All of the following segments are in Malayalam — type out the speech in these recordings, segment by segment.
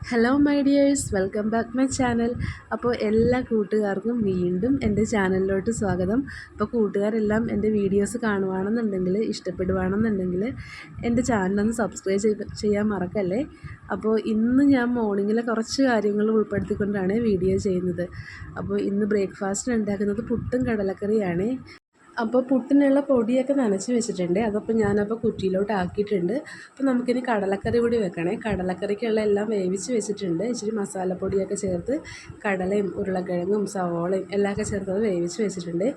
Hello my dears, welcome back my channel. അപ്പോൾ എല്ലാ കൂട്ടുകാർക്കും വീണ്ടും എൻ്റെ ചാനലിലോട്ട് സ്വാഗതം. അപ്പോൾ കൂട്ടുകാരെല്ലാം എൻ്റെ വീഡിയോസ് കാണുവാണെന്നുണ്ടെങ്കിൽ, ഇഷ്ടപ്പെടുവാണെന്നുണ്ടെങ്കിൽ എൻ്റെ ചാനലൊന്ന് സബ്സ്ക്രൈബ് ചെയ്യാൻ മറക്കല്ലേ. അപ്പോൾ ഇന്ന് ഞാൻ മോർണിംഗിലെ കുറച്ച് കാര്യങ്ങൾ ഉൾപ്പെടുത്തിക്കൊണ്ടാണ് വീഡിയോ ചെയ്യുന്നത്. അപ്പോൾ ഇന്ന് ബ്രേക്ക്ഫാസ്റ്റിന് ഉണ്ടാക്കുന്നത് പുട്ടും കടലക്കറിയാണ്. അപ്പോൾ പുട്ടിനുള്ള പൊടിയൊക്കെ നനച്ച് വെച്ചിട്ടുണ്ട്. അതപ്പോൾ ഞാനപ്പോൾ കുറ്റിയിലോട്ട് ആക്കിയിട്ടുണ്ട്. അപ്പോൾ നമുക്കിനി കടലക്കറി കൂടി വെക്കണേ. കടലക്കറിക്കുള്ള എല്ലാം വേവിച്ച് വെച്ചിട്ടുണ്ട്. ഇച്ചിരി മസാലപ്പൊടിയൊക്കെ ചേർത്ത് കടലയും ഉരുളക്കിഴങ്ങും സവോളയും എല്ലാമൊക്കെ ചേർത്തത് വേവിച്ച് വെച്ചിട്ടുണ്ട്.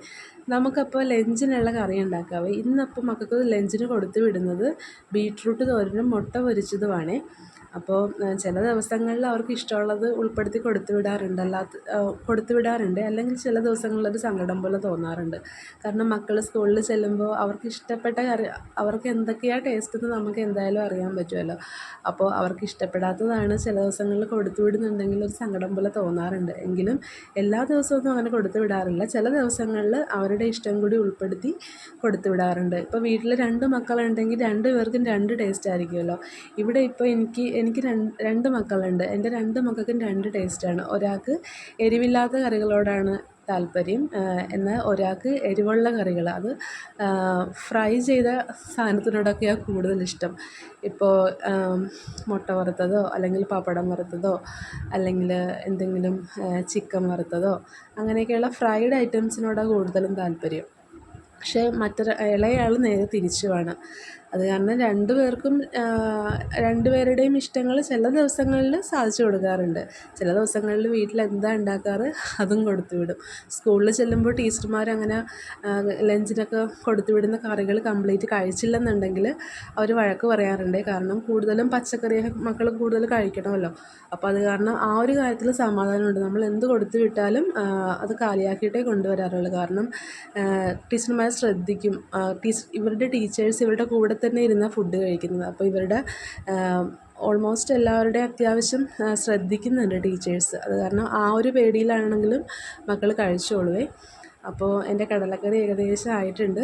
നമുക്കപ്പോൾ ലഞ്ചിനുള്ള കറി ഉണ്ടാക്കാവേ. ഇന്നപ്പോൾ മക്കൾക്ക് ലഞ്ചിന് കൊടുത്തു വിടുന്നത് ബീട്രൂട്ട് തോരനും മുട്ട പൊരിച്ചതുമാണ്. അപ്പോൾ ചില ദിവസങ്ങളിൽ അവർക്ക് ഇഷ്ടമുള്ളത് ഉൾപ്പെടുത്തി കൊടുത്തു വിടാറുണ്ട്. അല്ലെങ്കിൽ ചില ദിവസങ്ങളിൽ ഒരു സങ്കടം പോലെ തോന്നാറുണ്ട്. കാരണം മക്കൾ സ്കൂളിൽ ചെല്ലുമ്പോൾ അവർക്ക് ഇഷ്ടപ്പെട്ട കറി, അവർക്ക് എന്തൊക്കെയാണ് ടേസ്റ്റ് എന്ന് നമുക്ക് എന്തായാലും അറിയാൻ പറ്റുമല്ലോ. അപ്പോൾ അവർക്ക് ഇഷ്ടപ്പെടാത്തതാണ് ചില ദിവസങ്ങളിൽ കൊടുത്തു വിടുന്നുണ്ടെങ്കിൽ ഒരു സങ്കടം പോലെ തോന്നാറുണ്ട്. എങ്കിലും എല്ലാ ദിവസവും അങ്ങനെ കൊടുത്തു വിടാറില്ല. ചില ദിവസങ്ങളിൽ അവരുടെ ഇഷ്ടം കൂടി ഉൾപ്പെടുത്തി കൊടുത്തു വിടാറുണ്ട്. ഇപ്പോൾ വീട്ടിൽ 2 മക്കളുണ്ടെങ്കിൽ 2 പേർക്കും 2 ടേസ്റ്റ് ആയിരിക്കുമല്ലോ. ഇവിടെ ഇപ്പോൾ എനിക്ക് രണ്ട് മക്കളുണ്ട്. എൻ്റെ 2 മക്കൾക്കും 2 ടേസ്റ്റാണ്. ഒരാൾക്ക് എരിവില്ലാത്ത കറികളോടാണ് താല്പര്യം, എന്നാൽ ഒരാൾക്ക് എരിവുള്ള കറികൾ, അത് ഫ്രൈ ചെയ്ത സാധനത്തിനോടൊക്കെയാണ് കൂടുതലിഷ്ടം. ഇപ്പോൾ മുട്ട വറുത്തതോ അല്ലെങ്കിൽ പപ്പടം വറുത്തതോ അല്ലെങ്കിൽ എന്തെങ്കിലും ചിക്കൻ വറുത്തതോ അങ്ങനെയൊക്കെയുള്ള ഫ്രൈഡ് ഐറ്റംസിനോടാണ് കൂടുതലും താല്പര്യം. പക്ഷേ ഇളയയാൾ നേരെ തിരിച്ചുമാണ്. അത് കാരണം 2 പേർക്കും 2 പേരുടെയും ഇഷ്ടങ്ങൾ ചില ദിവസങ്ങളിൽ സാധിച്ചു കൊടുക്കാറുണ്ട്. ചില ദിവസങ്ങളിൽ വീട്ടിൽ എന്താ ഉണ്ടാക്കാറ് അതും കൊടുത്തു വിടും. സ്കൂളിൽ ചെല്ലുമ്പോൾ ടീച്ചർമാരങ്ങനെ ലഞ്ചിനൊക്കെ കൊടുത്തു വിടുന്ന കറികൾ കംപ്ലീറ്റ് കഴിച്ചില്ലെന്നുണ്ടെങ്കിൽ അവർ വഴക്ക് പറയാറുണ്ട്. കാരണം കൂടുതലും പച്ചക്കറിയൊക്കെ മക്കൾ കൂടുതൽ കഴിക്കണമല്ലോ. അപ്പോൾ അത് കാരണം ആ ഒരു കാര്യത്തിൽ സമാധാനമുണ്ട്. നമ്മൾ എന്ത് കൊടുത്തു വിട്ടാലും അത് കാലിയാക്കിയിട്ടേ കൊണ്ടുവരാറുള്ളൂ. കാരണം ടീച്ചർമാർ ശ്രദ്ധിക്കും. ഇവരുടെ ടീച്ചേഴ്സ് ഇവരുടെ കൂടെ തന്നെ ഇരുന്ന ഫുഡ് കഴിക്കുന്നത്. അപ്പോൾ ഇവരുടെ ഓൾമോസ്റ്റ് എല്ലാവരുടെയും അത്യാവശ്യം ശ്രദ്ധിക്കുന്നുണ്ട് ടീച്ചേഴ്സ്. അത് കാരണം ആ ഒരു പേടിയിലാണെങ്കിലും മക്കൾ കഴിച്ചോളുവേ. അപ്പോൾ എൻ്റെ കടലക്കറി ഏകദേശം ആയിട്ടുണ്ട്.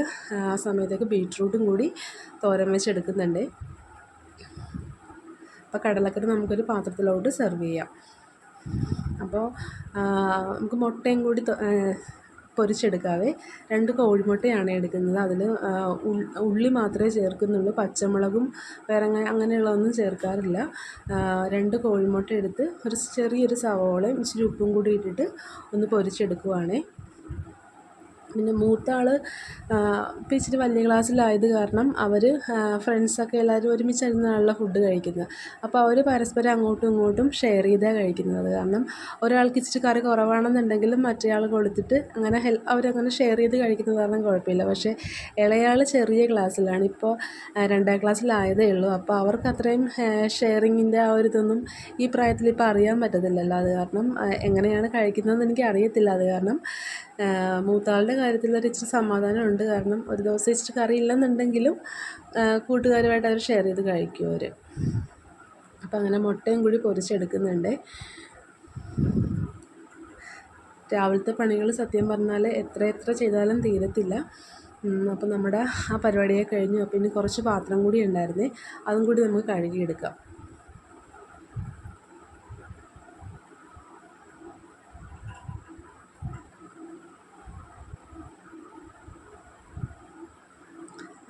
ആ സമയത്തേക്ക് ബീട്രൂട്ടും കൂടി തോരൻ വെച്ചെടുക്കുന്നുണ്ട്. അപ്പോൾ കടലക്കറി നമുക്കൊരു പാത്രത്തിലോട്ട് സെർവ് ചെയ്യാം. അപ്പോൾ നമുക്ക് മുട്ടയും കൂടി പൊരിച്ചെടുക്കാവേ. 2 കോഴിമുട്ടയാണ് എടുക്കുന്നത്. അതിൽ ഉള്ളി മാത്രമേ ചേർക്കുന്നുള്ളൂ. പച്ചമുളകും വേറെ അങ്ങനെയുള്ളതൊന്നും ചേർക്കാറില്ല. 2 കോഴിമുട്ട എടുത്ത് ചെറിയൊരു സവോളയും ഇച്ചിരി ഉപ്പും കൂടി ഇട്ടിട്ട് ഒന്ന് പൊരിച്ചെടുക്കുവാണേ. പിന്നെ മൂത്ത ആൾ ഇപ്പം ഇച്ചിരി വലിയ ക്ലാസ്സിലായത് കാരണം അവർ ഫ്രണ്ട്സൊക്കെ എല്ലാവരും ഒരുമിച്ചിരുന്നാണല്ലോ ഫുഡ് കഴിക്കുന്നത്. അപ്പോൾ അവർ പരസ്പരം അങ്ങോട്ടും ഇങ്ങോട്ടും ഷെയർ ചെയ്താണ് കഴിക്കുന്നത്. കാരണം ഒരാൾക്ക് ഇച്ചിരി കറി കുറവാണെന്നുണ്ടെങ്കിലും മറ്റേയാൾ കൊടുത്തിട്ട് അങ്ങനെ അവരങ്ങനെ ഷെയർ ചെയ്ത് കഴിക്കുന്നത് കാരണം കുഴപ്പമില്ല. പക്ഷേ ഇളയാൾ ചെറിയ ക്ലാസ്സിലാണ്, ഇപ്പോൾ 2ാം ക്ലാസ്സിലായതേ ഉള്ളൂ. അപ്പോൾ അവർക്ക് അത്രയും ഷെയറിങ്ങിൻ്റെ ആ ഒരു ഇതൊന്നും ഈ പ്രായത്തിൽ ഇപ്പോൾ അറിയാൻ പറ്റത്തില്ലല്ലോ. അത് കാരണം എങ്ങനെയാണ് കഴിക്കുന്നതെന്ന് എനിക്ക് അറിയത്തില്ല. അത് കാരണം മൂത്താളുടെ കാര്യത്തിൽ ഒരു ഇച്ചിരി സമാധാനമുണ്ട്. കാരണം ഒരു ദിവസം ഇച്ചിരി കറി ഇല്ലെന്നുണ്ടെങ്കിലും കൂട്ടുകാരുമായിട്ട് അവർ ഷെയർ ചെയ്ത് കഴിക്കും അവർ. അപ്പം അങ്ങനെ മുട്ടയും കൂടി പൊരിച്ചെടുക്കുന്നുണ്ട്. രാവിലത്തെ പണികൾ സത്യം പറഞ്ഞാൽ എത്ര ചെയ്താലും തീരത്തില്ല. അപ്പോൾ നമ്മുടെ ആ പരിപാടിയൊക്കെ കഴിഞ്ഞു. അപ്പോൾ ഇനി കുറച്ച് പാത്രം കൂടി ഉണ്ടായിരുന്നേ, അതും കൂടി നമുക്ക് കഴുകിയെടുക്കാം.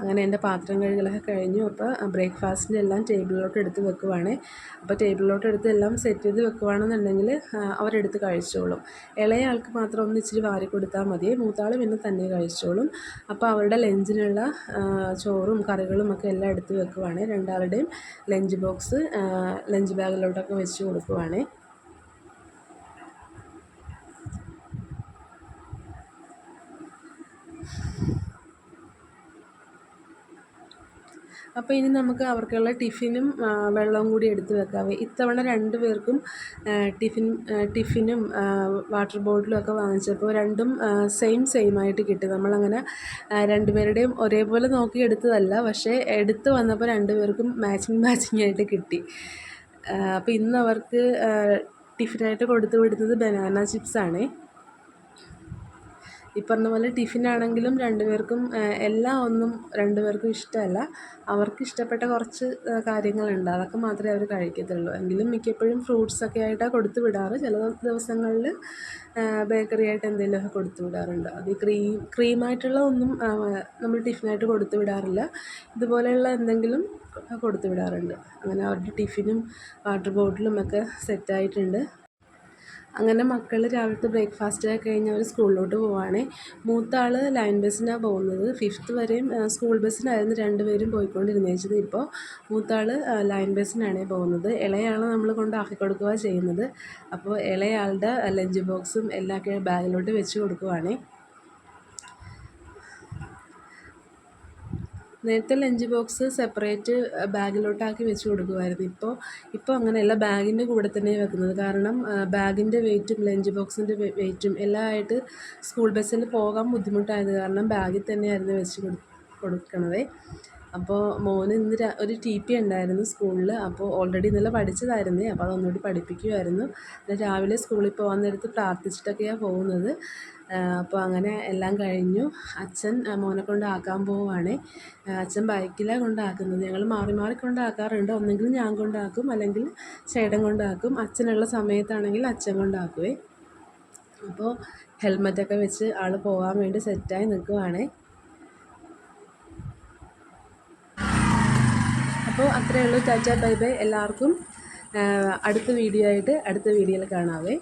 അങ്ങനെ എൻ്റെ പാത്രം കഴുകലൊക്കെ കഴിഞ്ഞു. അപ്പോൾ ബ്രേക്ക്ഫാസ്റ്റിൻ്റെ എല്ലാം ടേബിളിലോട്ട് എടുത്ത് വെക്കുവാണ്. അപ്പോൾ ടേബിളിലോട്ട് എടുത്ത് എല്ലാം സെറ്റ് ചെയ്ത് വെക്കുവാണെന്നുണ്ടെങ്കിൽ അവരെടുത്ത് കഴിച്ചോളും. ഇളയ ആൾക്ക് മാത്രം ഒന്ന് ഇച്ചിരി വാരി കൊടുത്താൽ മതി. മൂത്താൾ പിന്നെ തന്നെ കഴിച്ചോളും. അപ്പോൾ അവരുടെ ലഞ്ചിനുള്ള ചോറും കറികളും ഒക്കെ എല്ലാം എടുത്ത് വെക്കുവാണ്. 2ആളുടെയും ലഞ്ച് ബോക്സ് ലഞ്ച് ബാഗിലോട്ടൊക്കെ വെച്ച് കൊടുക്കുവാണ്. അപ്പോൾ ഇനി നമുക്ക് അവർക്കുള്ള ടിഫിനും വെള്ളവും കൂടി എടുത്ത് വെക്കാം. ഇത്തവണ 2 പേർക്കും ടിഫിനും വാട്ടർ ബോട്ടിലും ഒക്കെ വാങ്ങിച്ചപ്പോൾ രണ്ടും സെയിം ആയിട്ട് കിട്ടി. നമ്മളങ്ങനെ 2 പേരുടെയും ഒരേപോലെ നോക്കി എടുത്തതല്ല, പക്ഷേ എടുത്ത് വന്നപ്പോൾ 2 പേർക്കും മാച്ചിങ് ആയിട്ട് കിട്ടി. അപ്പോൾ ഇന്ന് അവർക്ക് ടിഫിനായിട്ട് കൊടുത്തു വിടുന്നത് ബനാന ചിപ്സാണേ. ഈ പറഞ്ഞ പോലെ ടിഫിനാണെങ്കിലും രണ്ടുപേർക്കും എല്ലാം ഒന്നും രണ്ടുപേർക്കും ഇഷ്ടമല്ല. അവർക്ക് ഇഷ്ടപ്പെട്ട കുറച്ച് കാര്യങ്ങളുണ്ട്, അതൊക്കെ മാത്രമേ അവർ കഴിക്കത്തുള്ളൂ. എങ്കിലും മിക്കപ്പോഴും ഫ്രൂട്ട്സൊക്കെ ആയിട്ടാണ് കൊടുത്തു വിടാറ്. ചില ദിവസങ്ങളിൽ ബേക്കറി ആയിട്ട് എന്തെങ്കിലുമൊക്കെ കൊടുത്തു വിടാറുണ്ട്. അത് ക്രീമായിട്ടുള്ള ഒന്നും നമ്മൾ ടിഫിനായിട്ട് കൊടുത്തു വിടാറില്ല. ഇതുപോലെയുള്ള എന്തെങ്കിലും കൊടുത്തു വിടാറുണ്ട്. അങ്ങനെ അവരുടെ ടിഫിനും വാട്ടർ ബോട്ടിലും ഒക്കെ സെറ്റായിട്ടുണ്ട്. അങ്ങനെ മക്കൾ രാവിലത്തെ ബ്രേക്ക്ഫാസ്റ്റ് കഴിഞ്ഞ് അവർ സ്കൂളിലോട്ട് പോവുകയാണ്. മൂത്ത ആൾ ലൈൻ ബസ്സിനാണ് പോകുന്നത്. 5th വരെയും സ്കൂൾ ബസ്സിനായിരുന്നു രണ്ടുപേരും പോയിക്കൊണ്ടിരുന്നത്. ഇപ്പോൾ മൂത്ത ആൾ ലൈൻ ബസ്സിനാണ് പോകുന്നത്. ഇളയാളെ നമ്മൾ കൊണ്ടാക്കി കൊടുക്കുക ചെയ്യുന്നത്. അപ്പോൾ ഇളയാളുടെ ലഞ്ച് ബോക്സും എല്ലാം ബാഗിലോട്ട് വെച്ച് കൊടുക്കുവാണ്. നേരത്തെ ലഞ്ച് ബോക്സ് സെപ്പറേറ്റ് ബാഗിലോട്ടാക്കി വെച്ച് കൊടുക്കുമായിരുന്നു. ഇപ്പോൾ അങ്ങനെയല്ല, ബാഗിൻ്റെ കൂടെ തന്നെ വെക്കുന്നത്. കാരണം ബാഗിൻ്റെ വെയിറ്റും ലഞ്ച് ബോക്സിൻ്റെ വെയിറ്റും എല്ലാം ആയിട്ട് സ്കൂൾ ബസ്സിൽ പോകാൻ ബുദ്ധിമുട്ടായത് കാരണം ബാഗിൽ തന്നെയായിരുന്നു വെച്ച് കൊടുക്കണത്. അപ്പോൾ മോന് ഇന്ന് ഒരു TP ഉണ്ടായിരുന്നു സ്കൂളിൽ. അപ്പോൾ ഓൾറെഡി ഇന്നലെ പഠിച്ചതായിരുന്നേ, അപ്പോൾ അതൊന്നുകൂടി പഠിപ്പിക്കുമായിരുന്നു. രാവിലെ സ്കൂളിൽ പോകാൻ നേരത്ത് പ്രാർത്ഥിച്ചിട്ടൊക്കെയാണ് പോകുന്നത്. അപ്പോൾ അങ്ങനെ എല്ലാം കഴിഞ്ഞു. അച്ഛൻ മോനെ കൊണ്ടാക്കാൻ പോവുകയാണ്. അച്ഛൻ ബൈക്കിലാണ് കൊണ്ടാക്കുന്നത്. ഞങ്ങൾ മാറി മാറി കൊണ്ടാക്കാറുണ്ട്. ഒന്നെങ്കിൽ ഞാൻ കൊണ്ടാക്കും, അല്ലെങ്കിൽ ചേട്ടൻ കൊണ്ടാക്കും. അച്ഛനുള്ള സമയത്താണെങ്കിൽ അച്ഛൻ കൊണ്ടാക്കുവേ. അപ്പോൾ ഹെൽമറ്റൊക്കെ വെച്ച് ആൾ പോകാൻ വേണ്ടി സെറ്റായി നിൽക്കുവാണ്. അപ്പോൾ അത്രയേ ഉള്ളൂ. ടാറ്റ ബൈ ബൈ എല്ലാവർക്കും. അടുത്ത വീഡിയോയിൽ കാണാവേ.